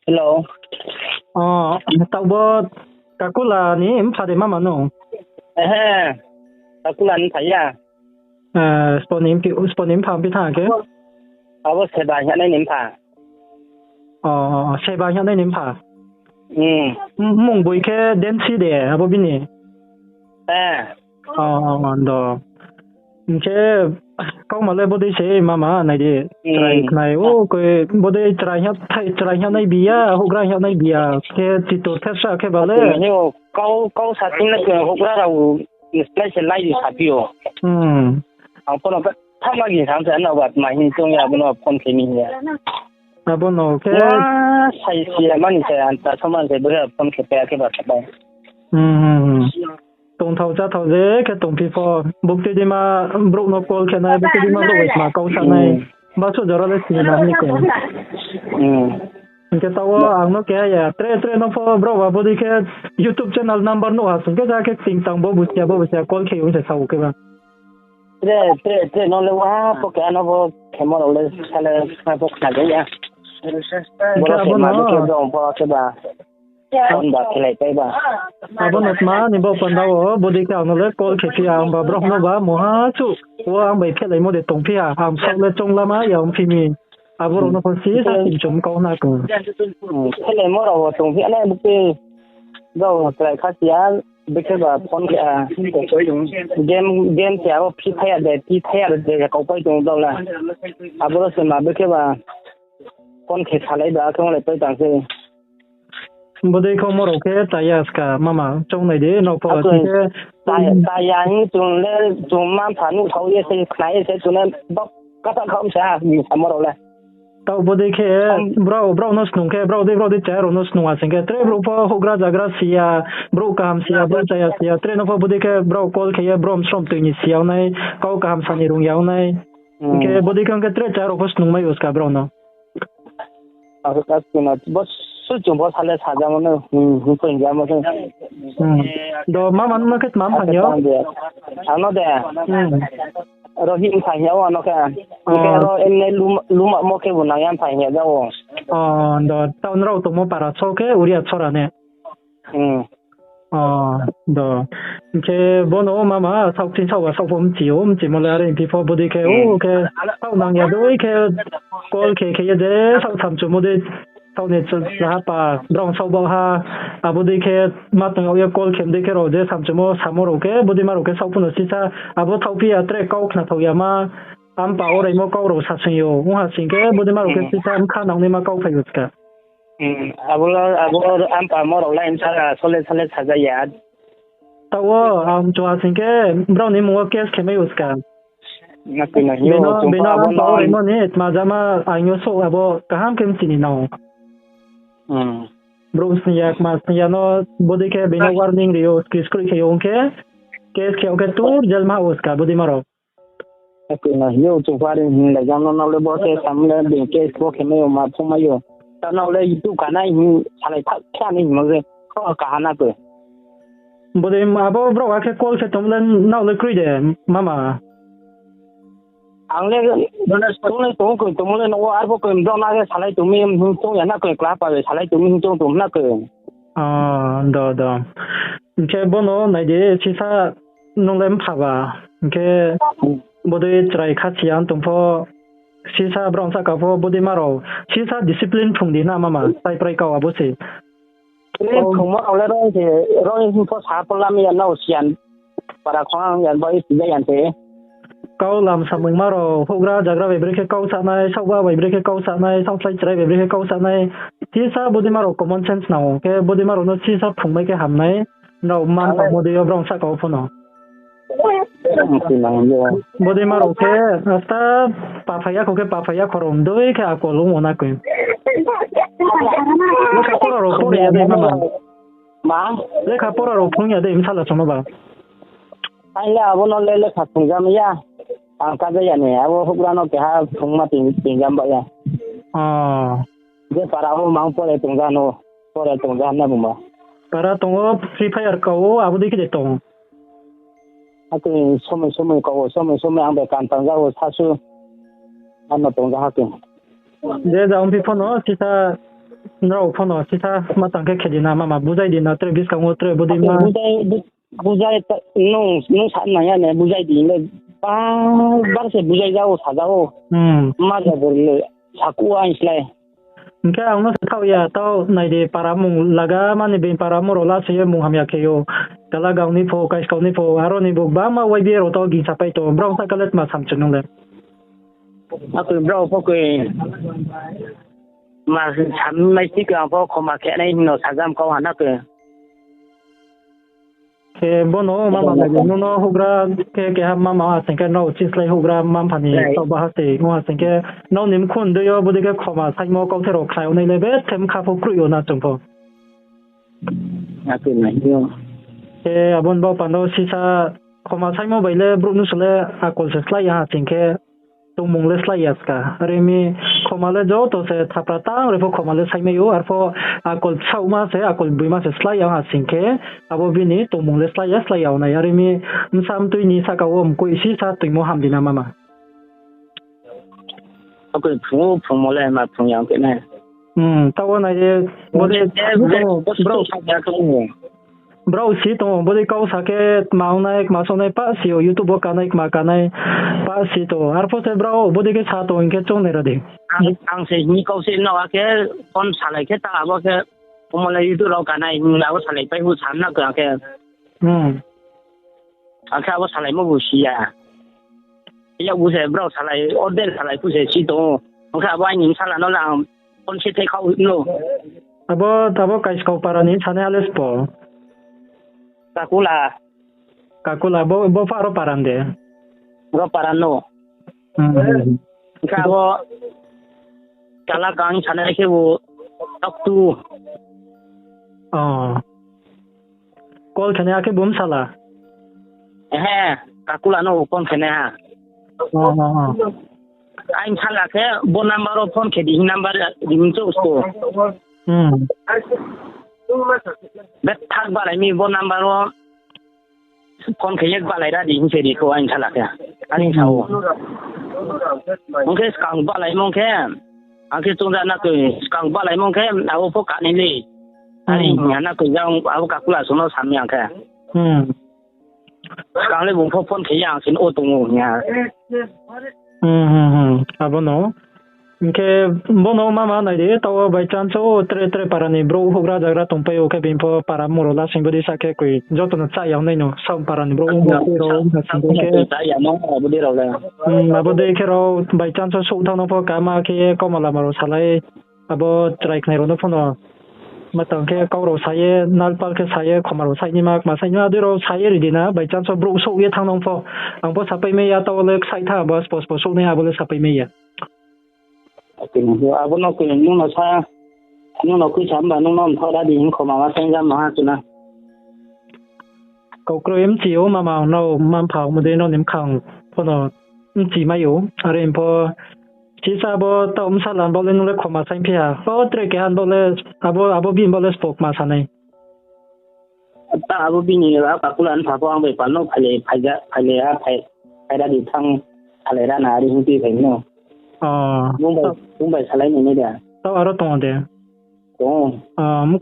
Hello. Tao bơ cả cú là ní em phá để mà nó. Aku lan thấy à. Spawn em phá biết thằng cái. Aku sẽ bài hiện nay niệm phà. Xe ba hiện nay em phá. Ừ. Mong bùi cái đến xí để à bố bên này. Đó. Cái câu mà lấy bố đi xe mà này đi. Này cái bố đi trai hiện nay bia, hộp ra hiện nay bia. Cái chỉ tổ thép sao cái bảo lẽ. Nhưng câu sát tin là cái hộp ra đâu. Lại sẽ lại đi sát biểu. Ông có cái tham gia gì tham gia nào vậy mà hiện trong nhà bên nó con cái mình vậy. Bố nó cái. Sai sai mà như thế anh ta xong rồi bây giờ con cái bé cái bảo vậy. Tông thầu dễ cái tông phi phò bốc đi mà bốc nó call cái này bốc đi mà bốc mà câu sao này bao số giờ rồi thì làm như thế cái tao ang nó cái ya tre nó phò bro và bốc đi cái YouTube channel number nó à cái ra cái tình tông bốc call cái ông sẽ sau cái mà tre nó lên quá bốc cái nó bốc cái mà lên cái là bốc cái đấy ya bốc cái mà bốc cái dòng bốc cái bà con bà cái này bà abon asma ni bo pandao bodi ka no le call ke pia ba bro no ba moha chu wa ang bai khelai mo de tong pia am sa le chong lama ya om phimi aboro no kon si sa tim chum ko na ko khelai mo ro tong pia le buke do trai kha sia beke ba phone ke game sia phi thaya de ko pai tong do la aboro se ma beke ba con ke thalai da ko le pai tang se bố đây không mua cái tài cả mà trong này đấy nó có cái tài như chúng lên chúng mang phản ứng thấu như thế này sẽ chúng lên bóc các bạn không sao gì sao mua rồi tao bố đây cái bro nó sung cái bro đây chơi nó sung à sinh cái tre bro po hogra jagra sia bro cam sia bro chơi sia tre nó bố đây cái bro call cái bro som tự nhiên sia này câu cam san ni rung yao này cái bố đây cái tre chơi nó sung mấy उसका bro nó cái nó bớt suốt chúng bớt thay thay ra nó phần ra mà thôi đó mà cái mà thằng nó đẹp rồi hiện phải nhau nó cái rồi em này lú mà mua cái vốn này em phải nhau đâu đó tao nó tụi mua para cho cái 우리 처라 nè đó cái bọn nó mà sau khi sau hôm chiều mà lại before body cái cái sau năng nhà đôi cái call cái để sau thăm chúng mới sau này là pa brown sau bao ha body cái mà tụi nó call cái cái rồi để thăm chúng mới samoro cái body mà cái sau phun xí sa thau pia tre câu na thau yama am pa ore mo câu rồi sát sinh yo ha sinh cái body mà cái xí sa am khả năng mà câu phải được cả abo am pa mo rồi em sa sole saja ya tao cho sinh cái brown ni mo case cái mấy उसका na cái này yo chúng ta abo nó rồi mo nè mà jama anh so abo kaham kem sini nào bro snya nó body cái bina warning dio screen cái ông cái case cái tour jalma उसका body maro cái này yo chúng ta đi là jam nó le bo cái sam le bị case ko cái mấy mà không mấy yo tao nó le tu cả này lại thắt này mà cái có cả na cái body abo bro cái call cái tụm lên nào le create mama ang le tụm lên nó ai có cái đó na cái salai tụm mình tụm ya na cái class pa salai tụm tụm na cái đó cái bono này để chỉ sa nông lên phá ba cái body try khát xiang tụm pho chỉ sa brown sa cả pho body maro chỉ sa discipline phung đi na mama sai prai cao abo se không mà ông rồi thì rồi pho sa pho lam ya na xian para khoang ya boy ti ya thế câu làm sao mình mà rồi hút ra jagra về cái câu sao này sau qua về cái câu sao này sau sai trái về cái câu sao này thì sao body mà rồi common sense nào cái body mà rồi nó chỉ sao phùng mấy cái hàm này nó mang vào body ở trong sao câu phun nó body mà rồi cái ta papaya korom đôi cái ako luôn muốn nói cái nó cái pora rồi phun nhà đây mà cái pora rồi phun nhà đây em sao là cho nó bảo anh là abo nó lên khát phun ra mấy ya cái gì này abo hút ra nó cái phun mà tiền ra vậy cái para abo mang po le tung ra na buma para tung free fire câu abo đi cái để tung cái số mấy anh bị cản tăng ra hồ sa su anh nó tung ra cái để ra ông phi phone nó chỉ ta เราพอนอสิท่ามาตั้งแค่แค่ดินามาบุใจดินาเตรบิสกังวเตรบุดีมาบุใจน้องฉันเนี่ยเนี่ยบุใจดีเลยป้าบ้านเสบุใจเจ้าสาเจ้ามาจะบอกเลยสักวันสิเลยแค่เอาโน้ตเท่าอย่าเท่าในเดปารามุงลากามันนี่เป็นปารามุโรลาเสียมุงหามยาเคียวแต่ละกาวนี่โฟกัสกาวนี่โฟอารมณ์นี่บุกบ้ามาไว้เบียร์เราต้องกินสับไปตัวบราวน์สักเล็ดมาทำจุดนึงเลยคือบราวน์พวกมาฉันไม่คิดกันเพราะเขามาแค่ในหน่วยสามเขาหันนักบนโอ้มาเลยนู่นหุกราแค่มาสังเกตโน้ตชิ้นเลยหุกรามาพันนี่ตัวบ้าสิว่าสังเกตโน้ตนิ่มคุณด้วยบุตรแกเขามาใส่หมวกเขาเทโรคลายในเลเวลเต็มข้าวครุยนะจุ่มพอคือไหนเดียวบนบ่อปันโนสิซาเขามาใช้หมวกใบเล่บรูนุสเล่อากอลเสสไลยาสิงแค่ตรงมุงเลสไลยัสกาเรมีเขามาเล่โจตัวเสทับประตังหรือพวกเขามาเล่ใช้ไม่อยู่อาร์ฟอากอลเช้ามาเสอากอลบุยมาเสสไลยาสิงแค่อาบ่บินีตรงมุงเลสไลยัสไลยาวนะเรมีมันซ้ำตัวนี้สักเอาผมคุยสิซาตัวโมฮัมดินามาเขาคือผู้โมเลมาผู้ยังเป็นไงตัวนั้นบริบราวบราวสิตัวบริเขาสักมาอุณามาส่งในภาษียูทูบกันในมากันในภาษีตัวอาร์ฟอเซบราวบริเขาชาตัวอินเคจงเนรดิอังเซนี่เขาเซนเอาแค่คนสลายแค่ตาว่าแค่ผมมาเลยยูทูบเรากันในเราสลายไปหูฉันนักก็แค่อาแค่ว่าสลายไม่บุษีอ่ะอยากบุษบราวสลายออเดอร์สลายผู้เสียชีวิตตัวอาแค่ว่าหญิงสลายนั่นแหละคนเชื่อใจเขาโน่แต่ว่าใครสกปรกนี่ฉันเนี่ยเลสปอKakula bo faro parande bo parano kabo kala gang chane ke wo taktu call chane ake bum sala kakula no phone chane ha ain sala ke bo number of phone ke di number din cho usko bet thak ba lai mi bo number ro phone ke yek ba lai da ding se di ko an thala ya ani chao mong ke skang ba lai mong ke an ke chung da na ke skang ba lai mong ke na wo pho ka ni le ani nya na ke yang a ka kula so no sam yang ke skang le bong pho phone ke yang sin o tung nya abono ke bono mama na de to by chance o tre parani bro hogra jagra tumpe o ke bimpo para morola simbodi sake koi joto na cha yaw nei no sam parani bro na ro na ke ta ya no abudi ro la abode ke ro by chance so thang no po kama ke komala maro salai abo try knai ro no phono matang ke kauro saye nalpal ke saye khomaro sai ni mak ma sai na de ro saye ri dina by chance bro so ye thang no pho ang po sapai me ya to le sai tha bas pos so ne abole sapai me ya abo no ke nu no sa nu no ku cham ba nu no tho da di ko ma sang jam ma tu na ko kro em chi o ma ma no man phao mo de no nim khang pho no chi ma yo are em pho chi sa bo ta sa lan bo le nu le ko ma sang phia bo tre ke han bo le abo bin bo le spok ma sa nei ta abo bin ni la ka kulan pha bo ang be pa no phale da di thang phale da na ri hu ti phai no mung bai salai ni dia tao aro tong de mu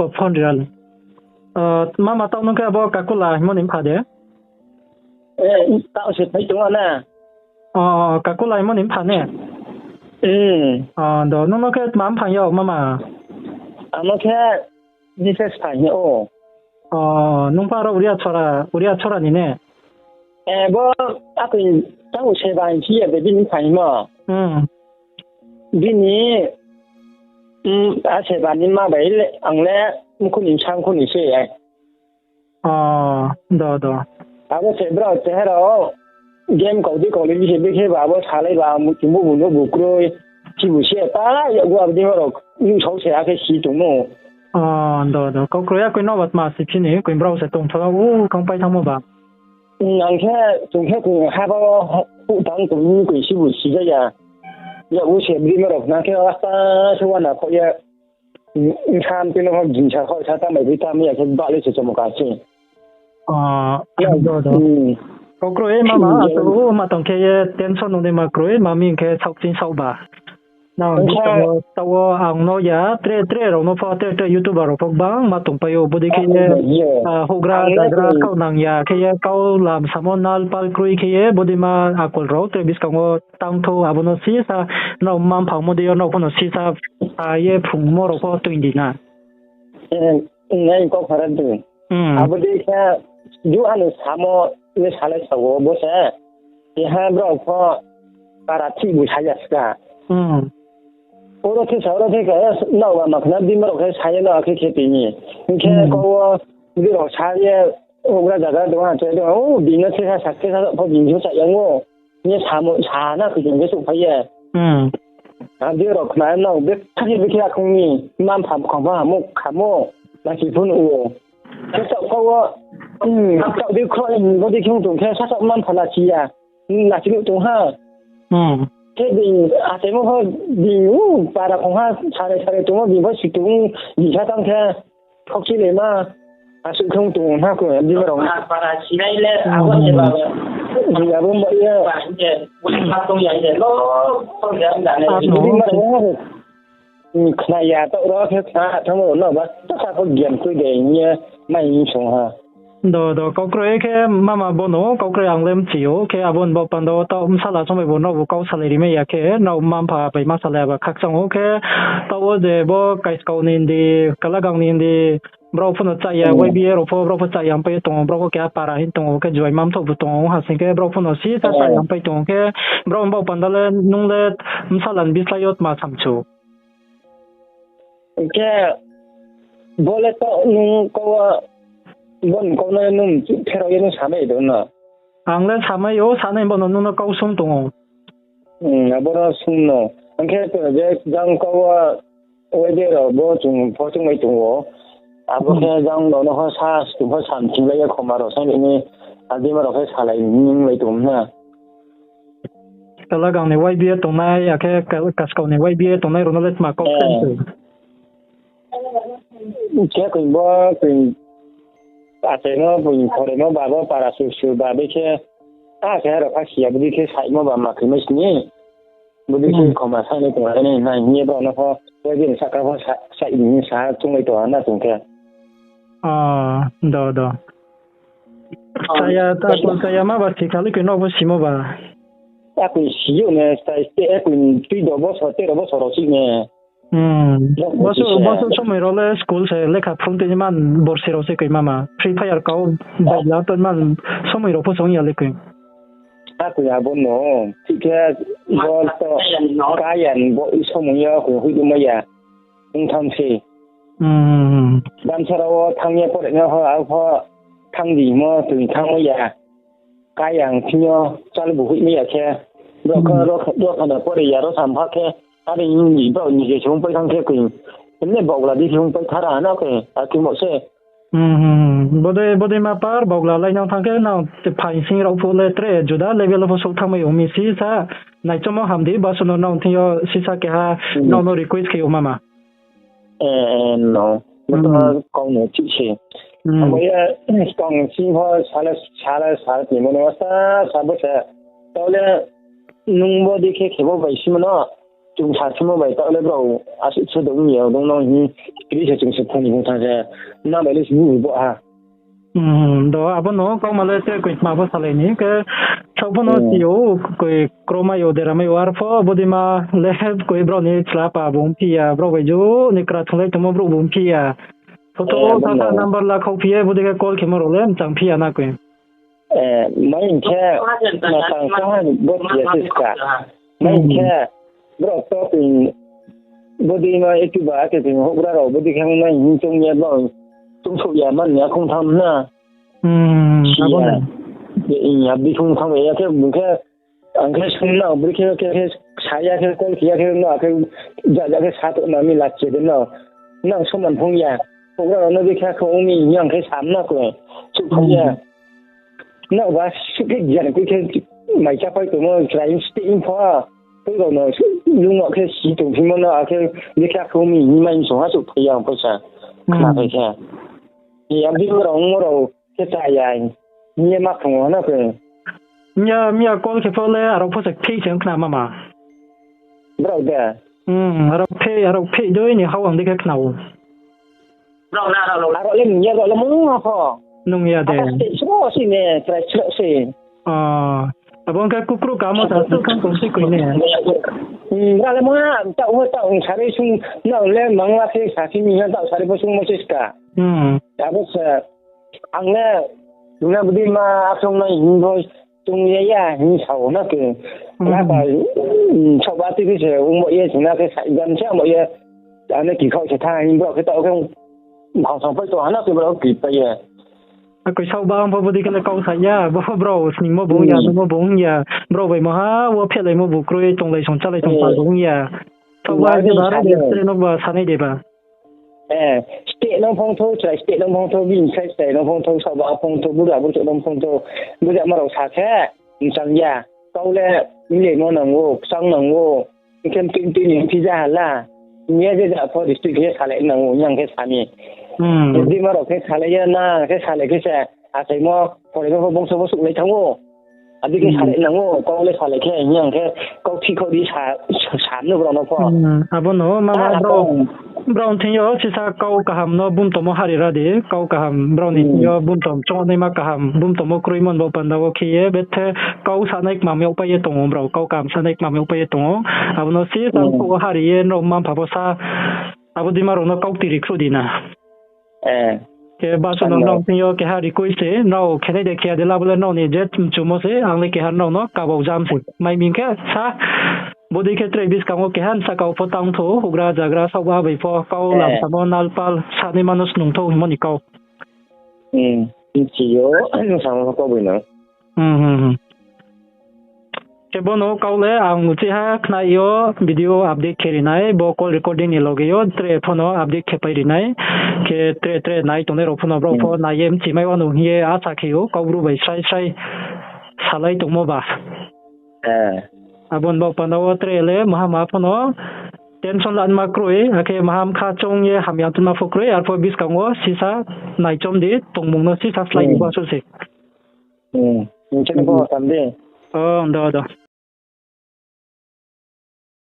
ko phone ral mama tao no ka bo ka kula mo nim pha de tao se phai chung na ka kula mo nim pha ne do no ke mam pha yo mama no ke ni se pha yo nung pa ro uria chora ni ne bo a ku tao se ban chi ya be bin pha mo bini a se ban ni ma bai le ang le mu ku ni chang ku ni se ai do a bo se bro te ro game ko di ko le bi se be ke ba bo cha lai ba mu ti mu bu no bu kro chi bu se ta la ya gu a bi ro ni chou se a ke si tu mo do ko kro ya ko no wat ma si chi ni ko bro se tong thola u kong pai thang mo ba ang ke tung ke ku ha ba bu dang ku ni ku si bu si ja ya u se bi me ro na ke wa ta so wa na ko ya in tham pe no ha jin cha ko cha ta mai bi ta me ya ke ba le se cho mo ka chi ya do ko kro e mama to ma tong ke tension no de ma kro e ma min ke chok chin sau ba nào đi tàu ang nó giá tre tre rồi nó pha tre tre youtuber rồi phong bang mà tung payo body cái hogra dagra kau nang ya cái kau làm samonal pal krui cái body mà akol ro tre bis kau tang tho abono si sa nó mam phang mo de nó kono si sa ye phung mo ro ko tuin di na ngay có phải rồi body cái du anh samo ne sale sawo bo sa thì hai bro ko parati bu saya ska Ora ke saura ke ka na wa ma khna di maro ke sai na ke ke ti ni ke ko ni ro sa ye ogra jaga do ha che do o bi na se sa ke sa pho bin ju sa yang ngo ni sa mo sa na ke jing ke su phai ye di ro khna na be ta ni be ke khong ni mam pham khong ba mo kha mo na chi phun u ke sa ko wa ka di kho bo di khong tung ke sa sa mam phana chi ya na chi lu tung ha cái gì thế mà họ đi para không ha xài tụi nó bị mất sự tụi gì khác tăng thế không chỉ là mà sự không tụi ha của em đi vào para chỉ đây là áo gì mà gì là bông bẫy à mà không vậy để nó không dám làm này đi mà nó này ya tụi đó thế thằng nó mà tất cả có điểm quy định như mày sống ha do kau kre ke mama bono kau kre ang lem chiu ke abon bo pando to sala chome bono bu kau salary me ya ke no mam pha pai ma sala ba khak sang ke to de bo kai kau nin di kala gang nin di bro phun cha ya wai bi ro pho bro pho cha yang pe tong bro ko ke para hin tong ke joi mam tho bu tong ha sing ke bro phun si cha cha yang pe tong ke bro bo pandale nung le salan bi slayot ma sam chu ke bole to nung ko bon ko na nung pero yun sa may do na ang le sa may yo sa na bon nung na kau sum tong abora sum no ang ke to je jang ko wa we de ro bo chung pho chung mai tung wo abo ke jang no no sa tu pho sam chi le ya ko ma ro sa ni adi ma ro ke sa lai ning mai tung na kala gang ne wai bia tong na ya ke kas ko ne wai bia tong na ro na let ma ko ke ko bo ko thế nó mình thôi nó bà bố bà là sửa bà bây giờ cái là phát hiện bây giờ sai mà bà mà cái mấy nhỉ bây giờ không mà sai này tụi này này nhiều bọn nó có bây giờ sao cái sai những sao chúng mấy tụi nó tụi kia đó saya mah pasti kali kena apa sih mau bah aku siu ne saya aku tidak bos hotel bos orosik ne Baso somai role school se lekha phungte man borsero se kai mama free fire kau bajla ton man somai ro phosong ya lekoi aku ya bono tike bol to kayan bo somai ya ko hu ma ya ung tham se dan sarawo thangye ko ne ho a ho thang di mo tu thang ma ya kayan tinyo chal bu hu mi ya ke ro ka na ko ya ro sam pha ke anh nhìn vào nhìn cái chúng phải thằng kia quyền vấn đề bảo là đi chúng phải thả ra nó cái cái một xe bode mà par bảo là lại nhau thằng kia nào thì phải sinh ra phụ lệ tre juda level of số thằng mấy ông mi si sa này cho mà ham đi bao số nào thì si sa cái ha nó request cái ông mà no nó con nó chịu xe bây giờ con sinh hoa xả thì mình nói sa bớt xe đó là nung body cái bộ vệ sinh nó chúng ta xem mà vậy tao lấy bảo à sự đúng nhiều đúng nó như cái gì chúng sẽ không những thằng sẽ nó phải lấy sự vụ à đó à nó có mà lấy cái mà bao giờ này cái sau nó thiếu cái chroma yo để làm yo arfo body mà lấy cái bro này chla pa bung pia bro vậy jo này kra thule tamo bro bung pia photo thata number la khâu pia body cái call khi mà rồi lên chẳng pia na cái mấy cái mà thằng sao bot yes cả mấy cái bro to thì body mà ít ba cái thì hộp ra rồi body khang này nhưng trong nhà bảo trong số nhà mình nhà không thăm na nhà đi không thăm vậy cái một cái anh cái sinh nào body cái sai cái con kia cái nó cái giờ cái sát tụi nó mình là chỉ đến nó năng số mình không nhà hộp ra nó đi khác không mình nhang cái sắm nó rồi chụp không nhà nó và cái gì cái mày chắc phải tụi nó trying staying for cái đó nó dùng ở cái sử dụng thì nó cái cái khác không mình mình sống hết thời gian phải sao mà phải thế thì em đi rồi cái tài dài như mà không nó cái nhà con cái phố lẽ ở phố sạch thị trường nào mà rồi đấy เราเพด้วยนี่เขาหวังได้แค่เขาเราเล่นเยอะเรามึงอ่ะพ่อนุ่งยาเดนชั่วสิเนี่ยใส่ชั่วสิแต่บางแค่กุกรุกามาแต่สุดขั้นตรงสิกุยเนี่ยเราเมื่อเจ้าชาลิชุงเราเล่นมังว่าที่สาธิมีเงินเจ้าชาลิบุชุงไม่ใช่สกาแต่พวกอังเนี่ยดูนะบุดีมาอาชงในหินโดยตรงนี้ย่าหินเสานะคือแล้วก็ชาวบ้านที่เฉยอุ้มเยอะถึงนั้นก็ใส่ยันเชื่อมเยอะอันนี้กี่เขาจะทายหินบอกเขาต้องแค่หางสองไปตัวนั้นคือเรากี่ไปเยอะก็ชาวบ้านพอบุดีกันเขาใส่ยาบ่บราวสนิมบ่บุญยาบ่บุญยาบราวไปมาฮะว่าเพื่ออะไรมาบุกรุยตรงเลยสงจัเลยตรงปากบุญยาชาวบ้านจะบ้าเดี๋ยวจะนกว่าสันนิษฐานสเตน้องพงโทใช่สเตน้องพงโทวิ่งใช่สเตน้องพงโทชาวบ้านพงโทบุรุษน้องพงโทบุรุษมาเราชาแค่สัญญาเขาเลยมีเรื่องนังโง่สังนังโง่เข้มติ้งติ้งพิจารณาเนี่ยจะพอดิสติกแค่อะไรนังโง่ยังแค่สามีดีมาเราแค่อะไรยันน่ะแค่อะไรแค่แค่อาศัยมั่วพอเลยก็บงสมสุขเลยทั้งโง่อันนี้แค่อะไรนังโง่ก็เลยอะไรแค่ยังแค่ก็ที่เขาดีชานึกเราเนาะพ่อบ่เนาะมาบราวน์ที่ยอสิซาเกากะหัมเนาะบุมตมหาริราดีเกากะหัมบราวน์นี่ยอบุมตมจอในมากะหัมบุมตมครุยมันบ่ปันดาวคีเอเบเทเกาสานักมาเมอุปยตงบราวเกากามสานักมาเมอุปยตงอาบโนสิซาโกหาริเอโนมัมพาบซาอาบดิมาโรโนเกาติริกสุดีนะke baso no no yo ke ha request no khene de kya de la bole no ni jet chumo se angle ke han no ka bo jam se mai min ke sa bodi ke trevis ka ngo ke han sa ka potang tho hugra jagra sa ba bai fo ka lam samon alpal sa ni manus nung tho moni ka chi yo anu sa ko ko boi no ke bono ka le ang chi ha khna yo video update kheri nai bo call recording ni loge yo tre phono update khe pai ri nai ke tre nai to ne ro phono bro pho na yem chi mai wanu ye a sa khe yo ka bru bai sai salai to mo ba abon bo pano tre le mahama phono tension lan ma kroi ake maham kha chong ye ham yang tun ma fo kroi ar pho bis ka ngo sisa nai chom di tong mong no sisa slide ba so se chen ko tam de da